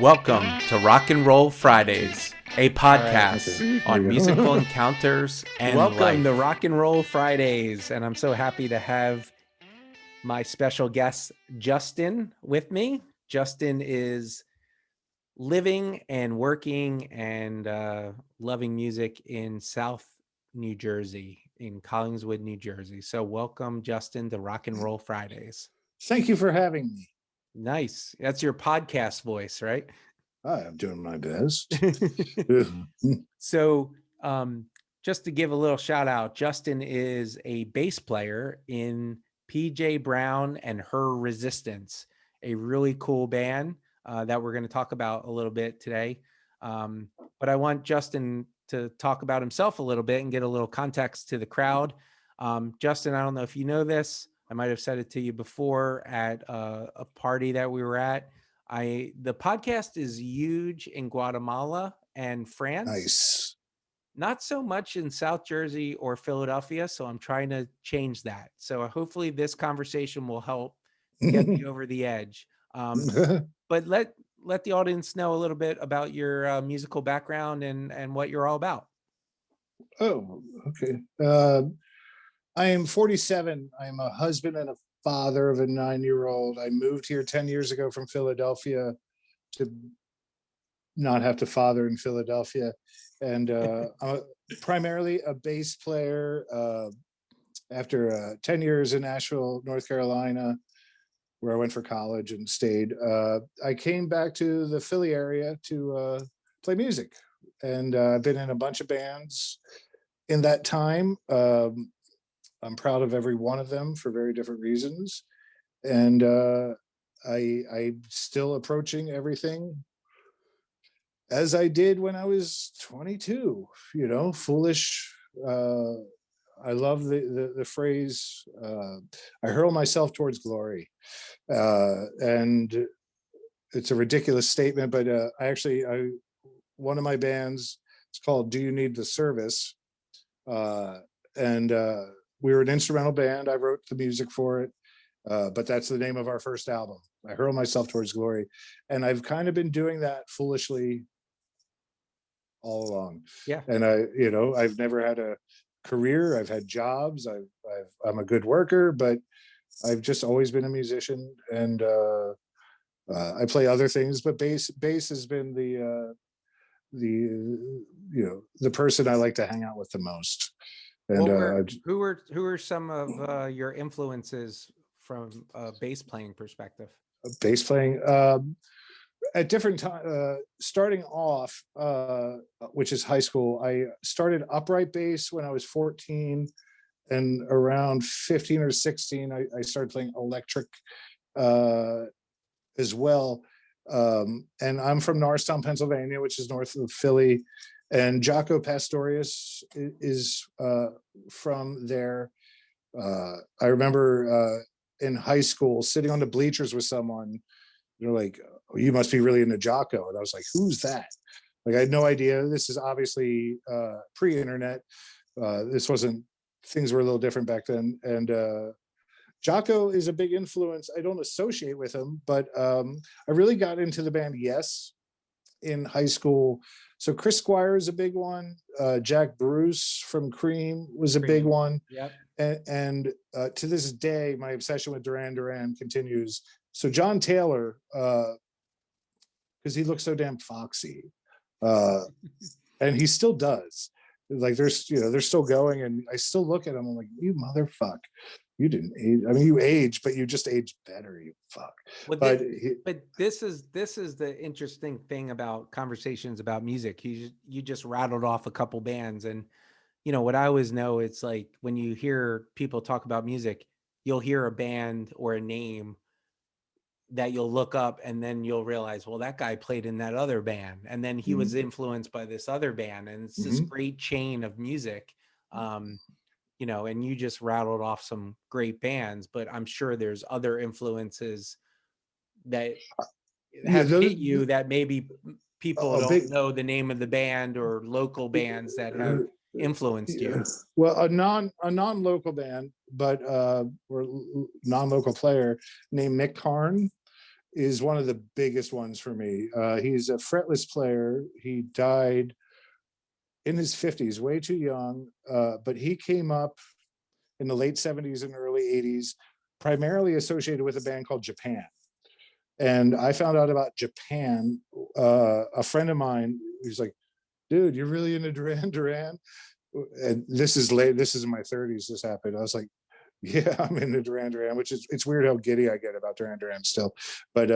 Welcome to Rock and Roll Fridays, a podcast on musical encounters and Welcome life. to Rock and Roll Fridays, and I'm so happy to have my special guest, Justin, with me. Justin is living and working and loving music in South New Jersey, in Collingswood, New Jersey. So welcome, Justin, to Rock and Roll Fridays. Thank you for having me. Nice. That's your podcast voice, right? I'm doing my best. So just to give a little shout out, Justin is a bass player in PJ Brown and Her Resistance, a really cool band that we're going to talk about a little bit today. But I want Justin to talk about himself a little bit and get a little context to the crowd. Justin, I don't know if you know this. I might have said it to you before at a party that we were at. The podcast is huge in Guatemala and France. Nice. Not so much in South Jersey or Philadelphia. So I'm trying to change that. So hopefully this conversation will help get me over the edge. But let the audience know a little bit about your musical background and what you're all about. Oh, okay. I am 47. I'm a husband and a father of a 9-year-old. I moved here 10 years ago from Philadelphia to not have to father in Philadelphia. And I'm primarily a bass player. After 10 years in Nashville, North Carolina, where I went for college and stayed, I came back to the Philly area to play music. And I've been in a bunch of bands in that time. I'm proud of every one of them for very different reasons. And I'm still approaching everything as I did when I was 22, foolish. I love the phrase, I hurl myself towards glory. And it's a ridiculous statement, but one of my bands, it's called Do You Need the Service? We were an instrumental band. I wrote the music for it, but that's the name of our first album. I hurl myself towards glory, and I've kind of been doing that foolishly all along. Yeah. And I've never had a career. I've had jobs. I'm a good worker, but I've just always been a musician, and I play other things. But bass has been the person I like to hang out with the most. And who are some of your influences from a bass playing perspective? Bass playing at different times. Starting off, which is high school, I started upright bass when I was 14, and around 15 or 16, I started playing electric as well. And I'm from Norristown, Pennsylvania, which is north of Philly. And Jaco Pastorius is from there. I remember in high school sitting on the bleachers with someone. They're like, oh, you must be really into Jaco. And I was like, who's that? Like, I had no idea. This is obviously pre-internet. Things were a little different back then. And Jaco is a big influence. I don't associate with him, but I really got into the band Yes in high school. So Chris Squire is a big one. Jack Bruce from Cream was a big one. Yep. And to this day, my obsession with Duran Duran continues. So John Taylor, because he looks so damn foxy, and he still does. Like they're still going, and I still look at him. I'm like, you motherfucker. You didn't age. I mean, you aged, but you just aged better. You fuck. Well, but this is the interesting thing about conversations about music. You just rattled off a couple bands, and what I always know, it's like when you hear people talk about music, you'll hear a band or a name that you'll look up, and then you'll realize, well, that guy played in that other band, and then he was influenced by this other band, and it's this great chain of music. And you just rattled off some great bands, but I'm sure there's other influences that have hit you that maybe people don't know the name of the band, or local bands that have influenced you. Well, a non-local band, but or non-local player named Mick Karn is one of the biggest ones for me. He's a fretless player. He died in his 50s, way too young, but he came up in the late 70s and early 80s, primarily associated with a band called Japan. And I found out about Japan. A friend of mine, he's like, dude, you're really into Duran Duran? And this is late, this is in my 30s, this happened. I was like, yeah, I'm into Duran Duran, which is, it's weird how giddy I get about Duran Duran still. But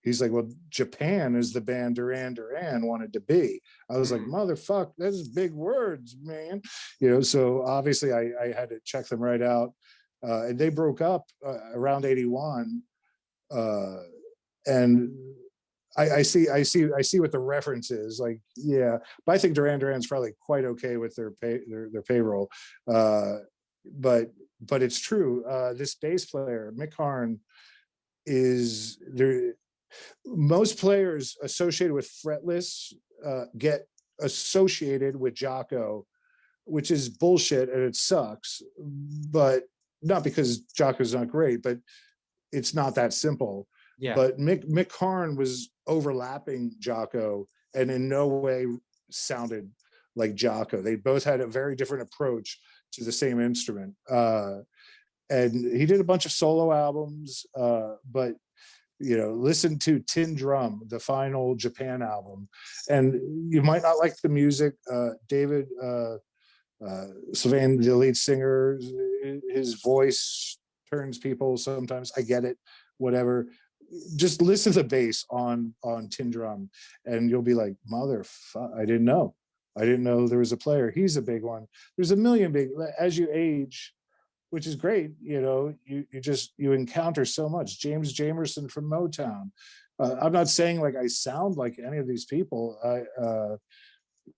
he's like, well, Japan is the band Duran Duran wanted to be. I was like, motherfuck, that's big words, man. You know, so obviously I had to check them right out. And they broke up around 81. And I see what the reference is. Like, yeah, but I think Duran Duran's probably quite okay with their payroll. But it's true. This bass player, Mick Harn, is there. Most players associated with fretless get associated with Jocko, which is bullshit and it sucks. But not because Jocko's not great, but it's not that simple. Yeah. But Mick Harn was overlapping Jocko and in no way sounded like Jocko. They both had a very different approach to the same instrument. And he did a bunch of solo albums, but you know, listen to Tin Drum, the final Japan album, and you might not like the music. David Sylvain, the lead singer, his voice turns people sometimes. I get it, whatever. Just listen to the bass on Tin Drum, and you'll be like, motherfucker, I didn't know there was a player. He's a big one. There's a million big. As you age, which is great, you know, you encounter so much. James Jamerson from Motown. I'm not saying like I sound like any of these people.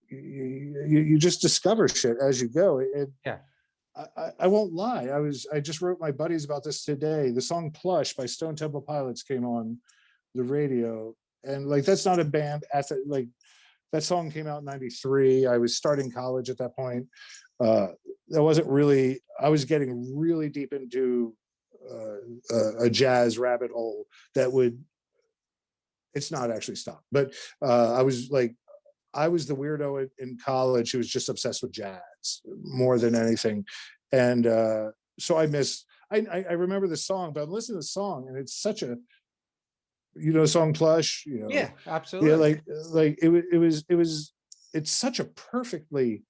You just discover shit as you go. Yeah. I won't lie. I just wrote my buddies about this today. The song Plush by Stone Temple Pilots came on the radio, and like that's not a band like that song came out in '93. I was starting college at that point. That wasn't really, I was getting really deep into a jazz rabbit hole that would, it's not actually stopped, but I was the weirdo in college who was just obsessed with jazz more than anything. And so I remember the song, but I'm listening to the song and it's such a, you know, song Plush, you know. Yeah, absolutely. Yeah, it's such a perfectly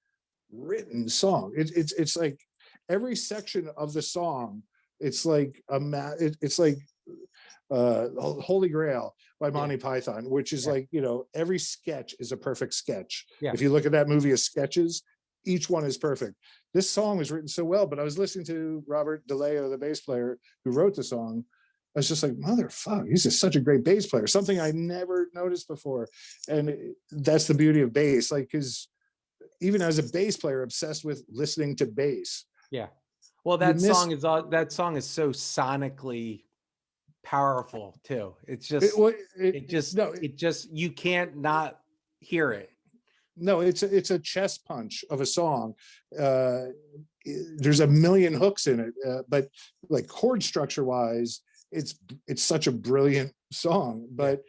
written song. It's like every section of the song, it's like it's like Holy Grail by Monty Python, which is like, you know, every sketch is a perfect sketch. Yeah. If you look at that movie of sketches, each one is perfect. This song was written so well, but I was listening to Robert DeLeo, the bass player who wrote the song. I was just like, motherfucker, he's just such a great bass player, something I never noticed before. And that's the beauty of bass, like, because even as a bass player, obsessed with listening to bass. Yeah. Well, that song is so sonically powerful too. It's just, you can't not hear it. No, it's a chest punch of a song. There's a million hooks in it, but like chord structure wise, it's such a brilliant song. But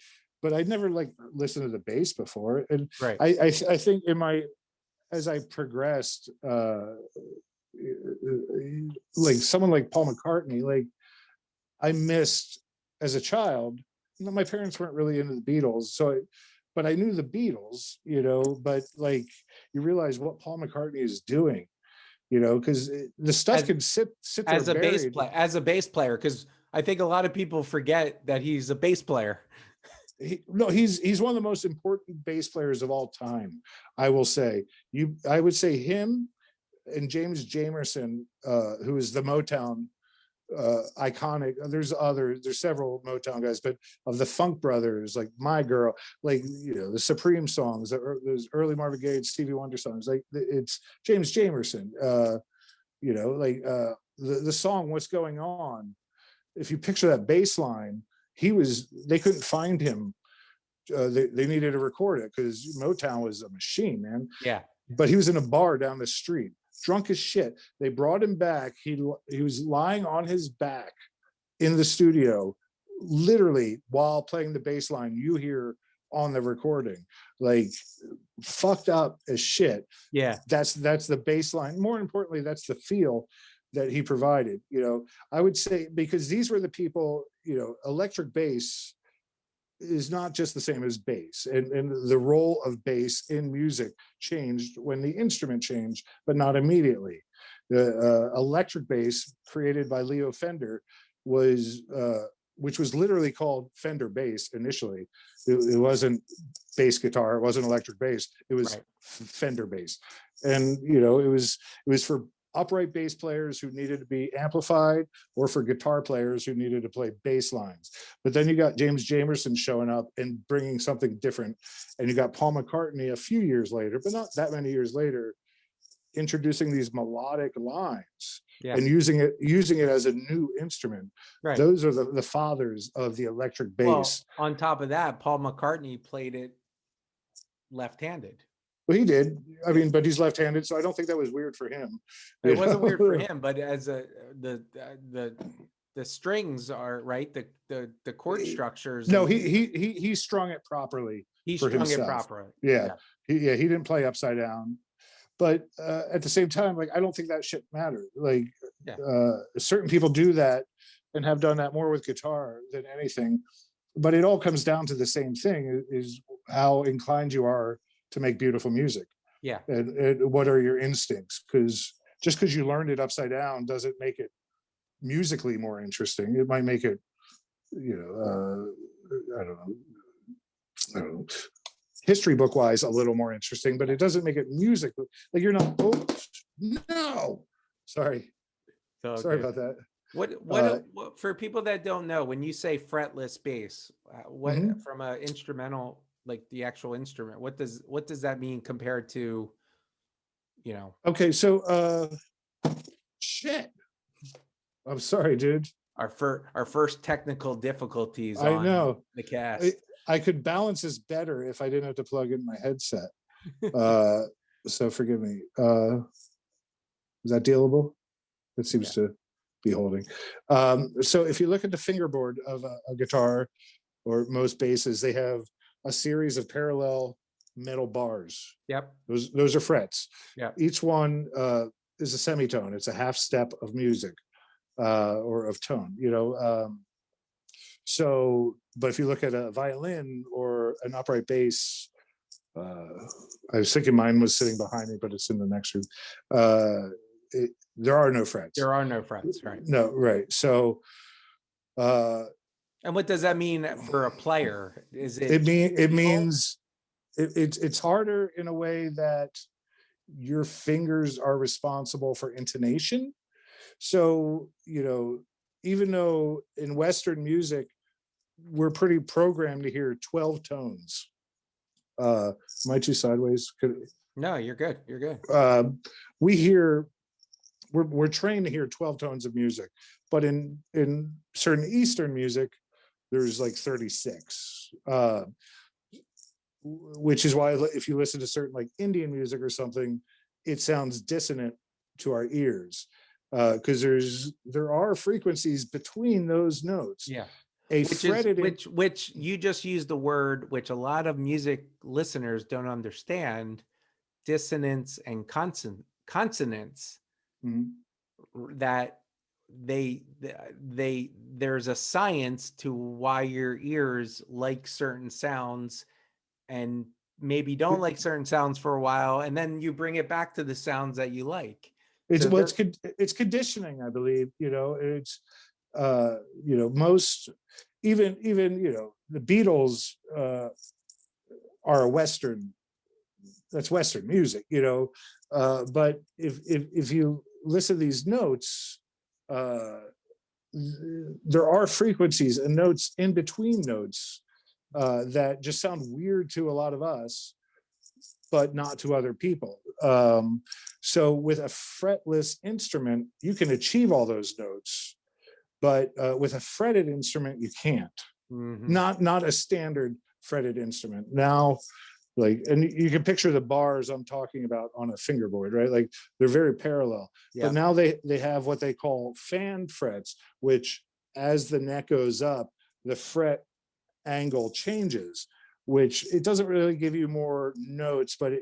I'd never like listened to the bass before, and right. I think as I progressed, like someone like Paul McCartney, like I missed as a child. My parents weren't really into the Beatles, but I knew the Beatles, you know. But like you realize what Paul McCartney is doing, you know, because the stuff can sit there as a bass player, because I think a lot of people forget that he's a bass player. He's one of the most important bass players of all time. I will say I would say him and James Jamerson, who is the Motown iconic. There's several Motown guys, but of the Funk Brothers, like My Girl, like, you know, the Supreme songs, those early Marvin Gaye, Stevie Wonder songs, like it's James Jamerson. You know, like the song What's Going On. If you picture that bass line, they couldn't find him. They needed to record it because Motown was a machine, man. Yeah. But he was in a bar down the street, drunk as shit. They brought him back. He was lying on his back in the studio literally while playing the bass line, you hear on the recording, like fucked up as shit. Yeah. That's the bass line. More importantly, that's the feel that he provided. I would say, because these were the people, electric bass is not just the same as bass, and the role of bass in music changed when the instrument changed, but not immediately. The electric bass created by Leo Fender was which was literally called Fender bass initially. It wasn't bass guitar, it wasn't electric bass, it was Fender bass. And it was for upright bass players who needed to be amplified, or for guitar players who needed to play bass lines. But then you got James Jamerson showing up and bringing something different, and you got Paul McCartney a few years later, but not that many years later, introducing these melodic lines and using it as a new instrument. Right. Those are the fathers of the electric bass. Well, on top of that, Paul McCartney played it left-handed. Well, he did. I mean, but he's left-handed, so I don't think that was weird for him. It wasn't weird for him, but as the strings are right, the chord structures. No, he strung it properly. He strung it properly. Yeah. He didn't play upside down. But at the same time, like, I don't think that shit mattered. Like, certain people do that and have done that more with guitar than anything. But it all comes down to the same thing: is how inclined you are to make beautiful music. Yeah. And what are your instincts? Because just because you learned it upside down doesn't make it musically more interesting. It might make it, I don't know, history book wise a little more interesting, but it doesn't make it music. Like, you're not, sorry about that. What for people that don't know, when you say fretless bass, what from an instrumental, like the actual instrument, what does that mean compared to, Okay, so shit, I'm sorry, dude. Our first technical difficulties. I know the cast. I could balance this better if I didn't have to plug in my headset. So forgive me. Is that dealable? It seems to be holding. So if you look at the fingerboard of a guitar, or most basses, they have a series of parallel metal bars. Yep. Those are frets. Yeah. Each one is a semitone. It's a half step of music, or of tone, so, but if you look at a violin or an upright bass, I was thinking mine was sitting behind me, but it's in the next room. There are no frets. There are no frets, right? No, right. So, and what does that mean for a player? Is it? It means it's harder in a way that your fingers are responsible for intonation. So, even though in Western music, we're pretty programmed to hear 12 tones. Am I too sideways? No, you're good. You're good. We're trained to hear 12 tones of music, but in certain Eastern music, there's like 36, which is why if you listen to certain like Indian music or something, it sounds dissonant to our ears. Because there are frequencies between those notes. Yeah. Which you just used the word, which a lot of music listeners don't understand, dissonance and consonance. That there's a science to why your ears like certain sounds and maybe don't like certain sounds for a while, and then you bring it back to the sounds that you like. It's conditioning, I believe. It's most even the Beatles are a Western. That's Western music, but if you listen to these notes, there are frequencies and notes in between notes that just sound weird to a lot of us, but not to other people. So with a fretless instrument, you can achieve all those notes, but with a fretted instrument, you can't. Not a standard fretted instrument. Now, and you can picture the bars I'm talking about on a fingerboard, right? Like, they're very parallel. Yeah. But now they have what they call fan frets, which as the neck goes up, the fret angle changes, which it doesn't really give you more notes, but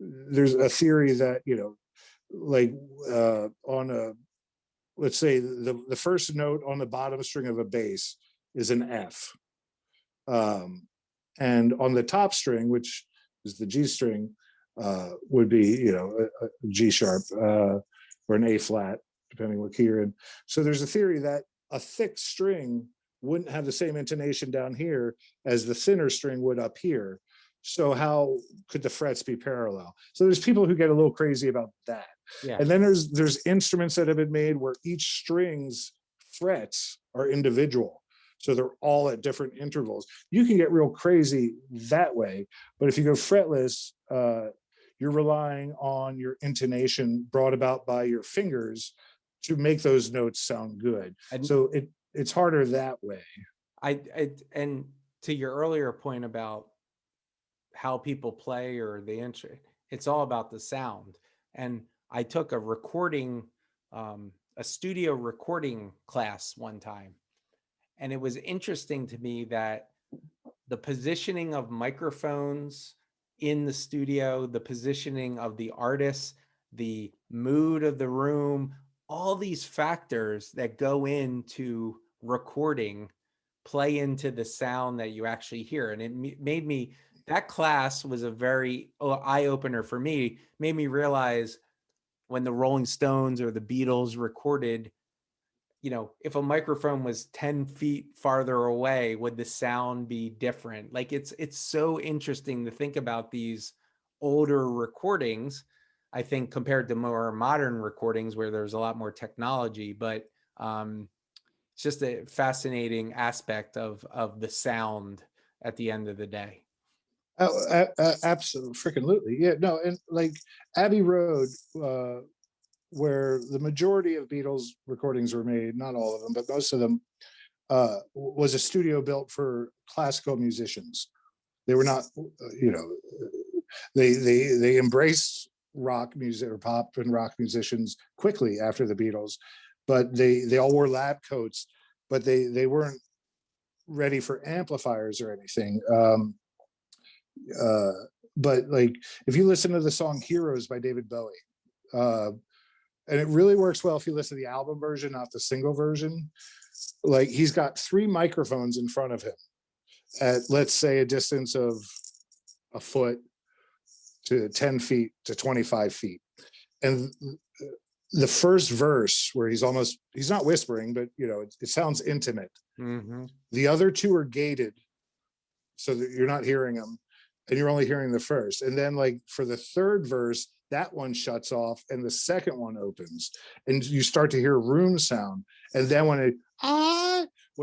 there's a theory that, like on a, let's say the first note on the bottom string of a bass is an F. And on the top string, which is the G string, would be, a G sharp or an A flat, depending what key you're in. So there's a theory that a thick string wouldn't have the same intonation down here as the thinner string would up here. So how could the frets be parallel? So there's people who get a little crazy about that. Yeah. And then there's instruments that have been made where each string's frets are individual. So they're all at different intervals. You can get real crazy that way. But if you go fretless, you're relying on your intonation brought about by your fingers to make those notes sound good. And so it's harder that way. And to your earlier point about how people play or the intro, it's all about the sound. And I took a recording, a studio recording class one time. And it was interesting to me that the positioning of microphones in the studio, the positioning of the artists, the mood of the room, all these factors that go into recording play into the sound that you actually hear. And it made me, that class was a very eye-opener for me, made me realize when the Rolling Stones or the Beatles recorded, if a microphone was 10 feet farther away, would the sound be different? Like it's so interesting to think about these older recordings, I think, compared to more modern recordings where there's a lot more technology, but it's just a fascinating aspect of the sound at the end of the day. Oh, absolutely, freaking yeah. No, and like Abbey Road, where the majority of Beatles recordings were made, not all of them, but most of them, was a studio built for classical musicians. They were not, they embraced rock music or pop and rock musicians quickly after the Beatles, but they all wore lab coats, but they weren't ready for amplifiers or anything. But like, if you listen to the song Heroes by David Bowie, and it really works well if you listen to the album version, not the single version, like he's got 3 microphones in front of him at, let's say, a distance of a foot to 10 feet to 25 feet. And the first verse where he's not whispering, but it sounds intimate. Mm-hmm. The other 2 are gated so that you're not hearing them, and you're only hearing the first. And then like for the third verse, that one shuts off and the second one opens, and you start to hear room sound. And then when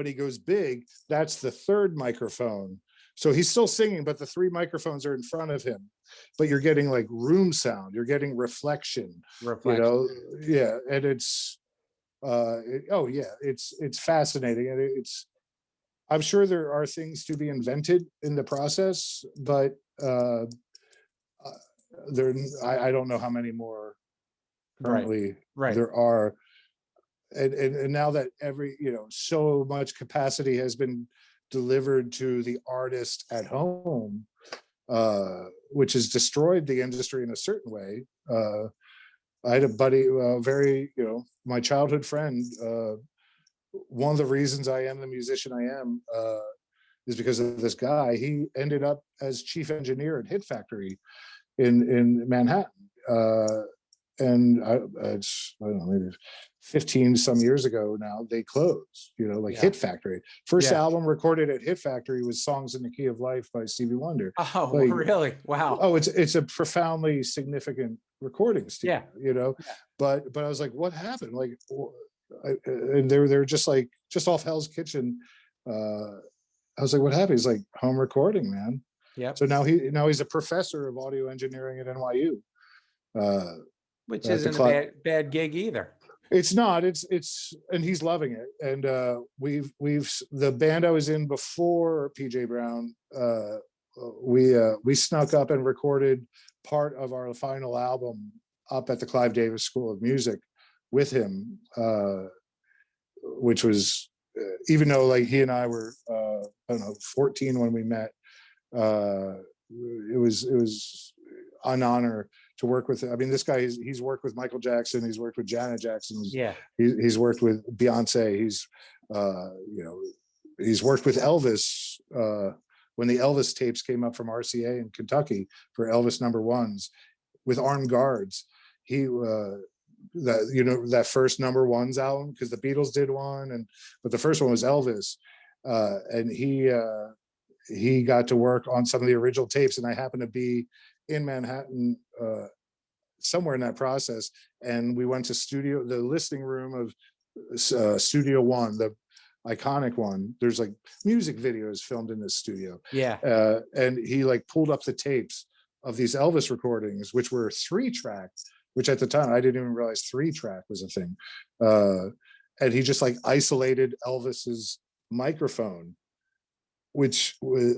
he goes big, that's the third microphone. So he's still singing, but the 3 microphones are in front of him, but you're getting like room sound, you're getting reflection. Yeah. And it's it's fascinating. And I'm sure there are things to be invented in the process, but I don't know how many more currently there are. And now that so much capacity has been delivered to the artist at home, which has destroyed the industry in a certain way. I had a buddy, my childhood friend. One of the reasons I am the musician I am is because of this guy. He ended up as chief engineer at Hit Factory in Manhattan. And I don't know, maybe 15 some years ago now, they closed, Hit Factory. First album recorded at Hit Factory was Songs in the Key of Life by Stevie Wonder. Oh, really? Wow. Oh, it's a profoundly significant recording studio, but I was like, what happened? Like, and they were just off Hell's Kitchen. I was like, what happened? He's like, home recording, man. Yeah. So now he's a professor of audio engineering at NYU. Which isn't a bad gig either. It's not. It's and he's loving it. And we've the band I was in before PJ Brown. We snuck up and recorded part of our final album up at the Clive Davis School of Music with him, which was even though like he and I were, I don't know, 14 when we met, it was an honor to work with. I mean, this guy, he's worked with Michael Jackson, he's worked with Janet Jackson, he's worked with Beyonce, he's he's worked with Elvis when the Elvis tapes came up from RCA in Kentucky for Elvis #1s with armed guards. He that first #1s album, because the Beatles did one, but the first one was Elvis, and he got to work on some of the original tapes, and I happened to be in Manhattan somewhere in that process, and we went to the listening room of Studio One, the iconic one. There's like music videos filmed in this studio, and he like pulled up the tapes of these Elvis recordings, which were 3-track, which at the time I didn't even realize 3-track was a thing, and he just like isolated Elvis's microphone, which was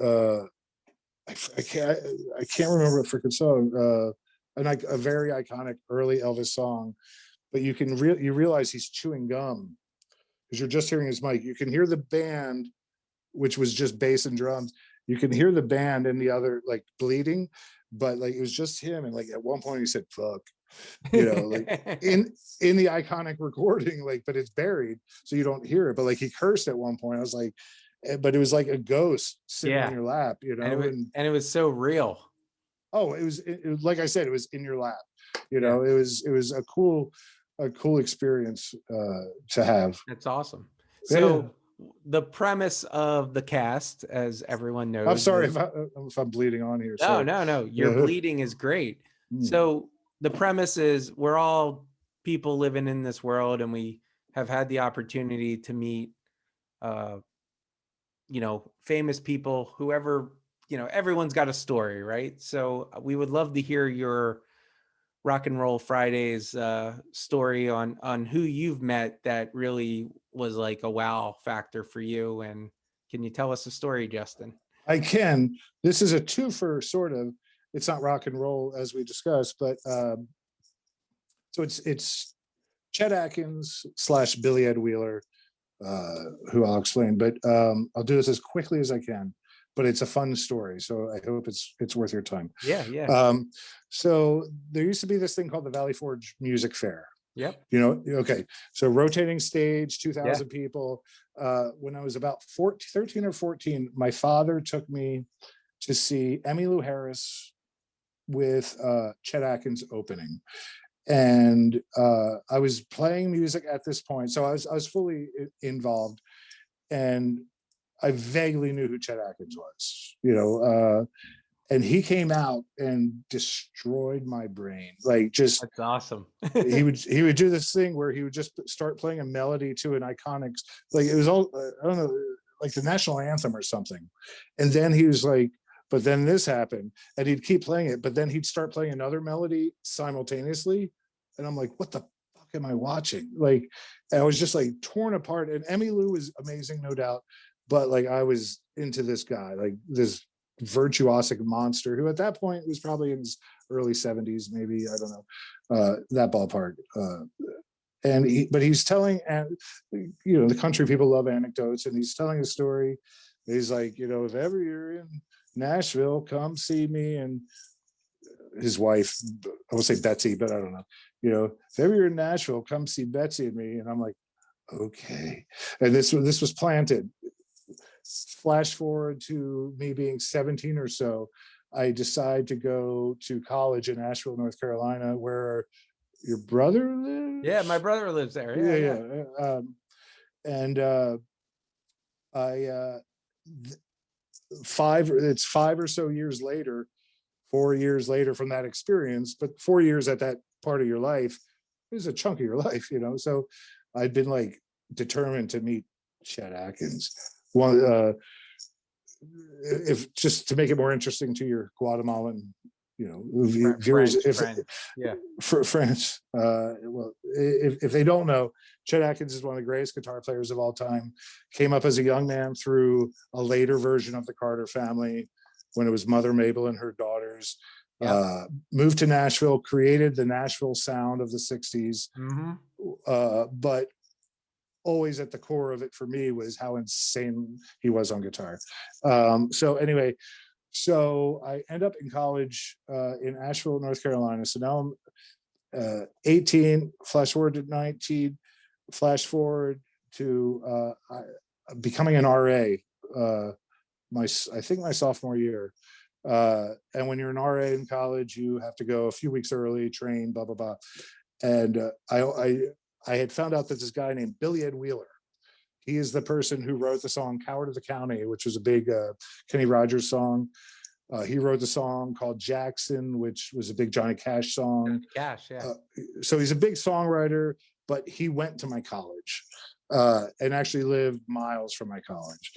I can't remember a freaking song, a very iconic early Elvis song, but you realize he's chewing gum because you're just hearing his mic. You can hear the band, which was just bass and drums. You can hear the band and the other like bleeding, but like it was just him. And like at one point he said "fuck," like in the iconic recording, like, but it's buried so you don't hear it. But like he cursed at one point. I was like, but it was like a ghost sitting in your lap, and it was so real. Oh, it was like I said, it was in your lap, it was a cool experience to have. That's awesome. So the premise of the cast, as everyone knows, I'm sorry if I'm bleeding on here. No, your bleeding is great. So the premise is we're all people living in this world, and we have had the opportunity to meet famous people, whoever, everyone's got a story, right? So we would love to hear your Rock and Roll Fridays story on who you've met that really was like a wow factor for you. And can you tell us a story, Justin? I can. This is a twofer, sort of. It's not rock and roll as we discussed, but so it's Chet Atkins / Billy Ed Wheeler, who I'll explain, but I'll do this as quickly as I can, but it's a fun story, so I hope it's worth your time. So there used to be this thing called the Valley Forge Music Fair. Okay, so rotating stage, 2,000 people. When I was about 13 or 14, my father took me to see Emmylou Harris with Chet Atkins opening. And I was playing music at this point, so I was fully involved, and I vaguely knew who Chet Atkins was, and he came out and destroyed my brain. Like, just that's awesome. he would do this thing where he would just start playing a melody to an iconic, like it was all I don't know, like the national anthem or something, and then he was like, but then this happened, and he'd keep playing it, but then he'd start playing another melody simultaneously, and I'm like, what the fuck am I watching? Like, and I was just like torn apart. And Emmylou was amazing, no doubt, but like I was into this guy, like this virtuosic monster who at that point was probably in his early 70s, maybe, I don't know, that ballpark. But he's telling, and the country people love anecdotes, and he's telling a story. He's like, if ever you're in Nashville, come see me. And his wife, I would say Betsy, but I don't know, if ever you're in Nashville, come see Betsy and me. And I'm like, okay. And this was planted. Flash forward to me being 17 or so, I decide to go to college in Asheville, North Carolina, where your brother lives. Yeah, my brother lives there. It's 5 or so years later, 4 years later from that experience, but 4 years at that part of your life is a chunk of your life, So I'd been like determined to meet Chet Atkins. If just to make it more interesting to your Guatemalan, viewers, French. Well, if they don't know, Chet Atkins is one of the greatest guitar players of all time. Came up as a young man through a later version of the Carter family, when it was Mother Mabel and her daughters. Moved to Nashville, created the Nashville sound of the 60s, but always at the core of it for me was how insane he was on guitar. So anyway, so I end up in college in Asheville, North Carolina. So now I'm 18, flash forward to 19, flash forward to becoming an RA. I think my sophomore year. And when you're an RA in college, you have to go a few weeks early, train, blah, blah, blah. And I had found out that this guy named Billy Ed Wheeler, he is the person who wrote the song Coward of the County, which was a big Kenny Rogers song. He wrote the song called Jackson, which was a big Johnny Cash song. Cash, yeah. So he's a big songwriter, but he went to my college and actually lived miles from my college.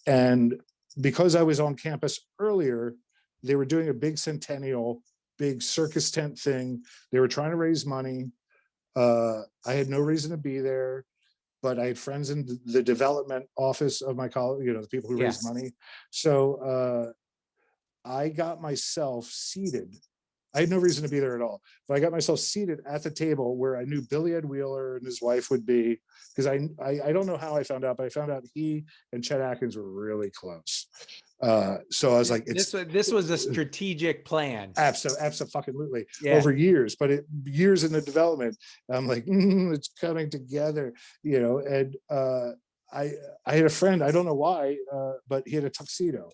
And because I was on campus earlier, they were doing a big centennial, big circus tent thing. They were trying to raise money. I had no reason to be there, but I had friends in the development office of my college, the people who raised money. So I got myself seated. I had no reason to be there at all, but I got myself seated at the table where I knew Billy Ed Wheeler and his wife would be, because I don't know how I found out, but I found out he and Chet Atkins were really close. So I was like, this was a strategic plan. Absolutely. Over years, but years in the development, I'm like, it's coming together, and I had a friend, I don't know why, but he had a tuxedo.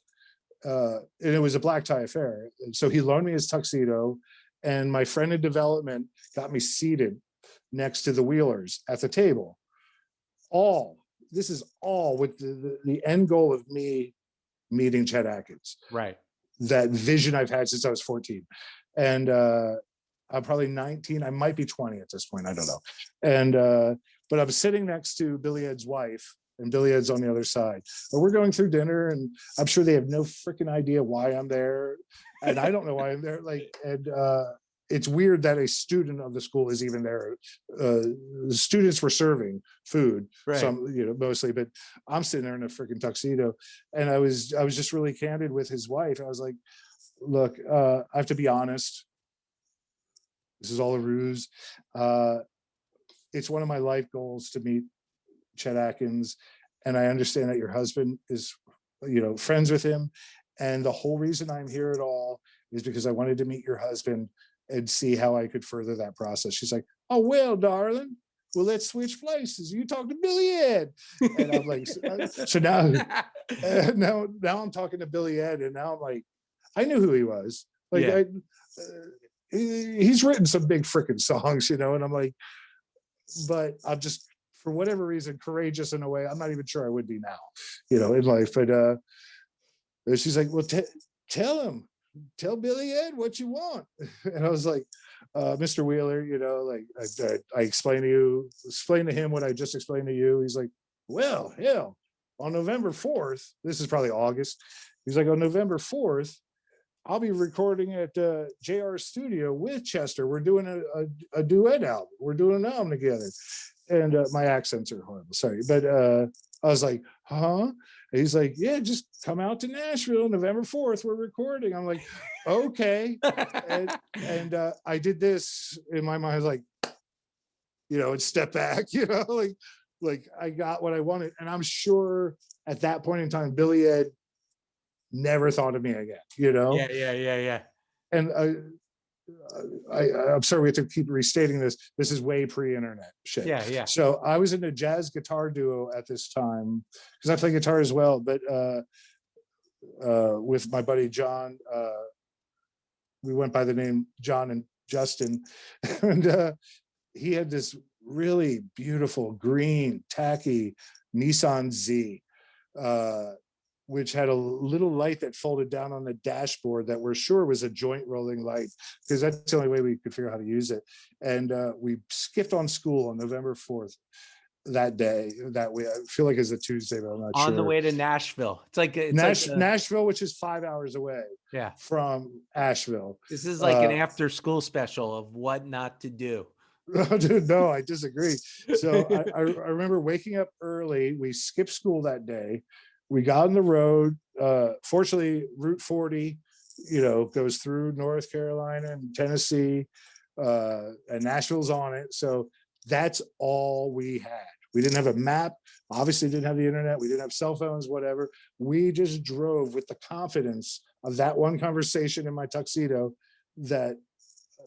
And it was a black tie affair. And so he loaned me his tuxedo, and my friend in development got me seated next to the Wheelers at the table. This is all with the end goal of me meeting Chet Atkins. Right. That vision I've had since I was 14. And I'm probably 19. I might be 20 at this point. I don't know. And but I'm sitting next to Billy Ed's wife, and Billy Ed's on the other side. But we're going through dinner, and I'm sure they have no freaking idea why I'm there, and I don't know why I'm there. It's weird that a student of the school is even there. The students were serving food, mostly, but I'm sitting there in a freaking tuxedo, and I was just really candid with his wife. I was like, "Look, I have to be honest. This is all a ruse. It's one of my life goals to meet Chet Atkins, and I understand that your husband is, friends with him, and the whole reason I'm here at all is because I wanted to meet your husband and see how I could further that process." She's like, "Oh, well, darling, well, let's switch places. You talk to Billy Ed." And I'm like, so now I'm talking to Billy Ed, and now I'm like, I knew who he was. He's written some big freaking songs, and I'm like, but I'm just, for whatever reason, courageous in a way I'm not even sure I would be now, in life. But she's like, "Well, tell Billy Ed what you want." And I was like, "Mr. Wheeler, I explained to him what I just explained to you." He's like, "Well, hell, on November 4th, this is probably August. He's like, on November 4th, I'll be recording at JR Studio with Chester. We're doing a duet album. We're doing an album together." And my accents are horrible, sorry. But I was like, "Huh?" And he's like, "Yeah, just come out to Nashville, November 4th. We're recording." I'm like, "Okay." and I did this in my mind, like, and step back, like I got what I wanted. And I'm sure at that point in time, Billy Ed never thought of me again, Yeah. And I'm sorry we have to keep restating this. This is way pre-internet shit. Yeah. So I was in a jazz guitar duo at this time, because I play guitar as well, but with my buddy John. We went by the name John and Justin. And he had this really beautiful green tacky Nissan Z, which had a little light that folded down on the dashboard that we're sure was a joint rolling light, because that's the only way we could figure out how to use it. And we skipped on school on November 4th that day. That way, I feel like it's a Tuesday, but I'm not sure. On the way to Nashville. It's Nashville, which is 5 hours away from Asheville. This is like an after school special of what not to do. No, I disagree. So I remember waking up early. We skipped school that day. We got on the road. Fortunately, Route 40, goes through North Carolina and Tennessee, and Nashville's on it. So that's all we had We didn't have a map. Obviously didn't have the internet. We didn't have cell phones, whatever. We just drove with the confidence of that one conversation in my tuxedo that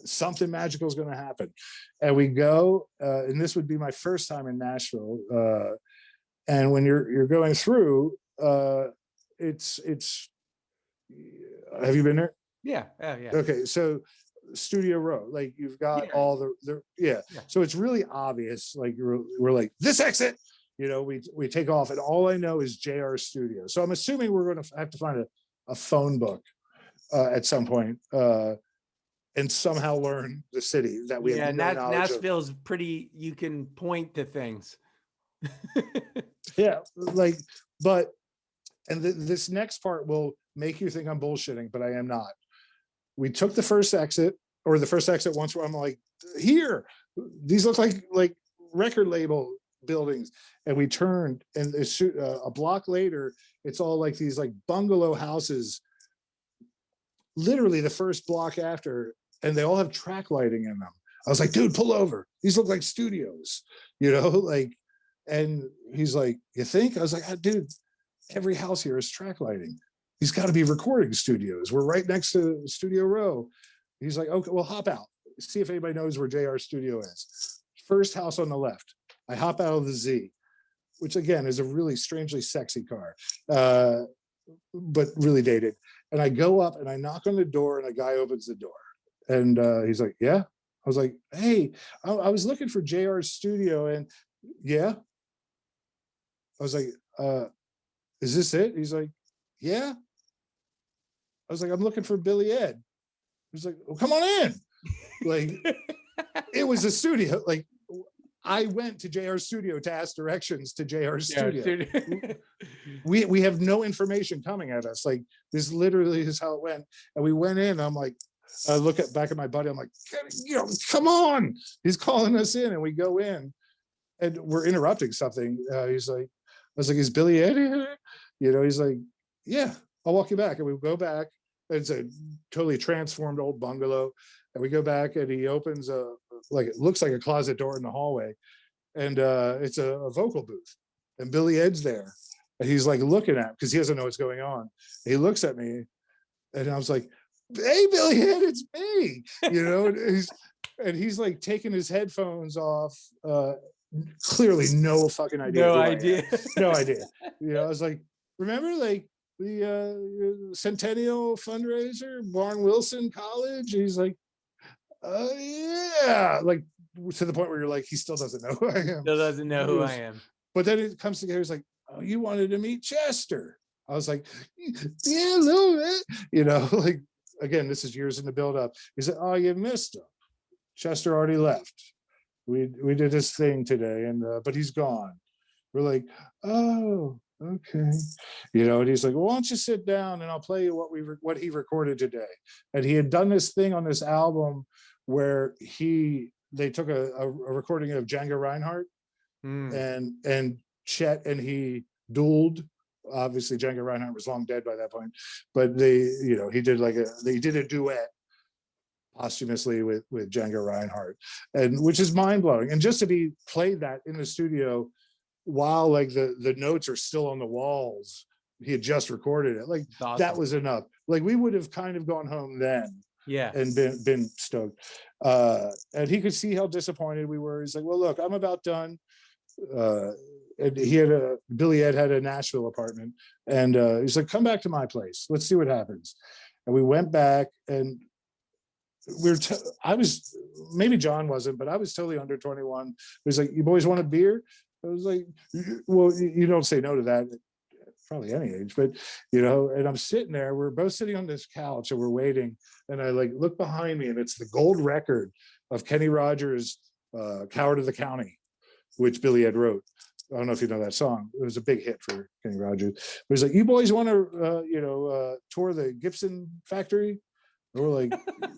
something magical is going to happen. And we go, and this would be my first time in Nashville. And when you're going through, it's, have you been there? Yeah. Oh, yeah. Okay. So Studio Row, like you've got all yeah. So it's really obvious. Like we're like, this exit, you know, we take off, and all I know is JR Studio. So I'm assuming we're going to have to find a phone book at some point, and somehow learn the city that we have no knowledge Nashville's of. Pretty, you can point to things. Yeah, like, but, and this next part will make you think I'm bullshitting, but I am not. We took the first exit once where I'm like, here, these look like record label buildings. And we turned, and a block later, it's all like these like bungalow houses, literally the first block after, and they all have track lighting in them. I was like, dude, pull over. These look like studios, you know, like, and he's like, you think? I was like, dude, every house here is track lighting. He's got to be recording studios. We're right next to Studio Row. He's like, okay, well, hop out. See if anybody knows where JR Studio is. First house on the left. I hop out of the Z, which again is a really strangely sexy car, but really dated. And I go up and I knock on the door, and a guy opens the door. And he's like, yeah. I was like, hey, I was looking for JR Studio. And yeah. I was like, is this it? He's like, yeah. I was like, I'm looking for Billy Ed. He's like, well, come on in. Like, it was a studio. Like, I went to JR Studio to ask directions to JR Studio. We have no information coming at us. Like, this literally is how it went. And we went in. I'm like, I look back at my buddy. I'm like, you know, come on. He's calling us in, and we go in, and we're interrupting something. He's like, I was like, is Billy Ed here? You know, he's like, yeah, I'll walk you back. And we go back. It's a totally transformed old bungalow. And we go back, and he opens like, it looks like a closet door in the hallway. And it's a vocal booth. And Billy Ed's there. And he's like looking at, because he doesn't know what's going on. He looks at me, and I was like, hey, Billy Ed, it's me. You know, and he's like taking his headphones off. Clearly no fucking idea. No idea. No idea. You know, I was like, remember like the Centennial fundraiser, Barn Wilson College? He's like, yeah, like to the point where you're like, he still doesn't know who I am. Still doesn't know who I am. But then it comes together. He's like, oh, you wanted to meet Chester. I was like, yeah, a little bit. You know, like, again, this is years in the build up. He said, oh, you missed him. Chester already left. We did his thing today, and but he's gone. We're like, oh, okay. You know, and he's like, well, why don't you sit down and I'll play you what he recorded today. And he had done this thing on this album where they took a recording of Django Reinhardt, and Chet and he dueled. Obviously Django Reinhardt was long dead by that point, but he did a duet posthumously with Django Reinhardt, and which is mind-blowing. And just to be played that in the studio while like the notes are still on the walls, he had just recorded it, like awesome. That was enough. Like, we would have kind of gone home then, yeah, and been stoked. And he could see how disappointed we were. He's like, well, look, I'm about done. And Billy Ed had a Nashville apartment, and he's like, come back to my place, let's see what happens. And we went back, and I was, maybe John wasn't, but I was totally under 21. He's like, you boys want a beer? I was like, well, you don't say no to that at probably any age, but you know. And I'm sitting there, we're both sitting on this couch, and we're waiting, and I like look behind me, and it's the gold record of Kenny Rogers' Coward of the County, which Billy Ed wrote. I don't know if you know that song. It was a big hit for Kenny Rogers. But he's like, you boys want to tour the Gibson factory? And we're like,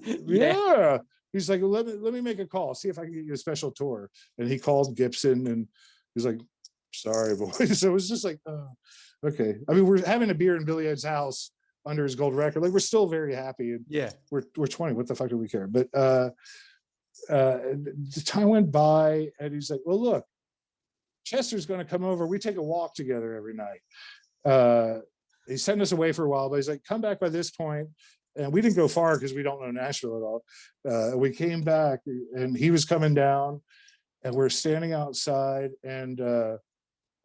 yeah. He's like, let me make a call, see if I can get you a special tour. And he called Gibson, and he's like, sorry, boys. So it was just like, okay. I mean, we're having a beer in Billy Ed's house under his gold record. Like, we're still very happy. And yeah, we're 20. What the fuck do we care? But the time went by, and he's like, well, look, Chester's going to come over. We take a walk together every night. He sent us away for a while, but he's like, come back by this point. And we didn't go far because we don't know Nashville at all. We came back and he was coming down and we're standing outside, and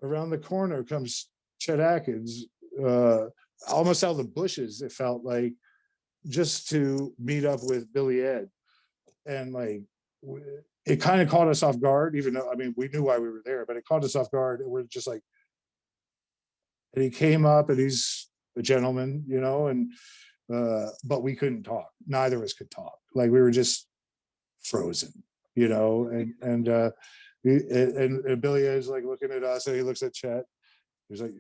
around the corner comes Chet Atkins, almost out of the bushes, it felt like, just to meet up with Billy Ed. And like, it kind of caught us off guard, even though, I mean, we knew why we were there, but it caught us off guard. And we're just like, and he came up and he's a gentleman, you know, and, but we couldn't talk. Neither of us could talk. Like, we were just frozen, you know, and Billy is like looking at us, and he looks at Chet. He's like,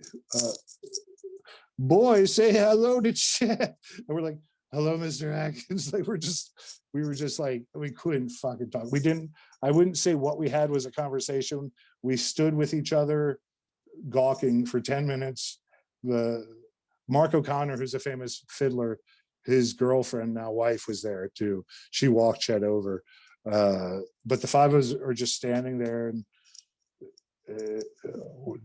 boy, say hello to Chet. And we're like, hello, Mr. Atkins. Like, we were just like, we couldn't fucking talk. I wouldn't say what we had was a conversation. We stood with each other gawking for 10 minutes. Mark O'Connor, who's a famous fiddler, his girlfriend, now wife, was there too. She walked Chet over. But the five of us are just standing there and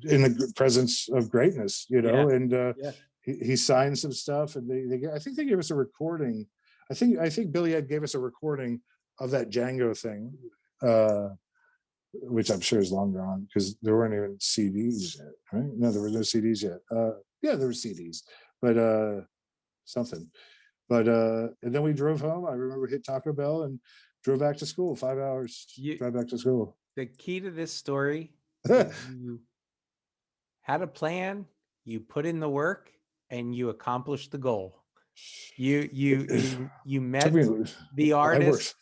in the presence of greatness, you know. Yeah. And he signed some stuff, and I think they gave us a recording. I think Billy Ed gave us a recording of that Django thing, which I'm sure is long gone because there weren't even CDs yet, right? No, there were no CDs yet. Yeah, there were CDs, but something. But and then we drove home. I remember hit Taco Bell and drove back to school. 5 hours drive back to school. The key to this story is you had a plan, you put in the work, and you accomplished the goal. You met the artist.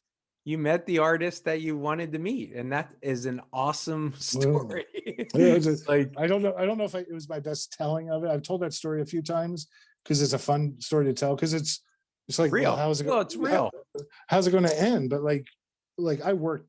You met the artist that you wanted to meet, and that is an awesome story. Yeah, like, I don't know if it was my best telling of it. I've told that story a few times because it's a fun story to tell, because it's like, real. Well, how's it well, it's real. How's it going to end? But like I worked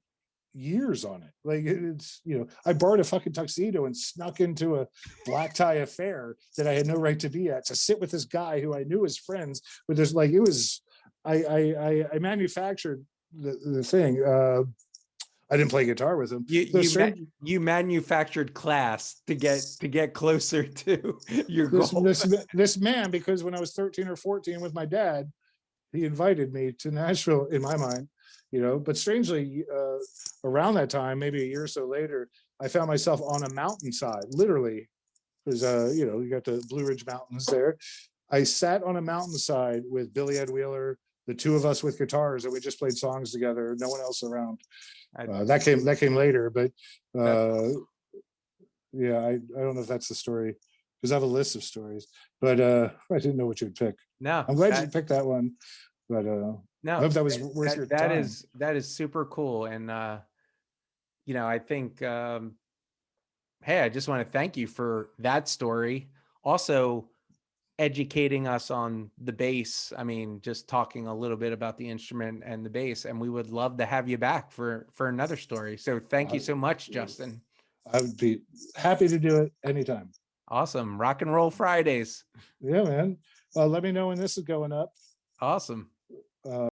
years on it. Like, it's, you know, I borrowed a fucking tuxedo and snuck into a black tie affair that I had no right to be at, to sit with this guy who I knew as friends. But there's like, it was, I manufactured the thing. I didn't play guitar with him. You manufactured class to get closer to your goal. This man, because when I was 13 or 14 with my dad, he invited me to Nashville, in my mind, you know. But strangely, around that time, maybe a year or so later, I found myself on a mountainside, literally, because you know, you got the Blue Ridge Mountains there. I sat on a mountainside with Billy Ed Wheeler, the two of us with guitars, and we just played songs together, no one else around. That came later, but yeah, I don't know if that's the story, because I have a list of stories, but I didn't know what you'd pick. No, I'm glad you picked that one, but no, I hope that was worth your time. That is super cool. And you know, I think hey, I just want to thank you for that story. Also educating us on the bass. I mean, just talking a little bit about the instrument and the bass, and we would love to have you back for another story. So thank you so much, Justin. I would be happy to do it anytime. Awesome. Rock and Roll Fridays. Yeah, man. Let me know when this is going up. Awesome.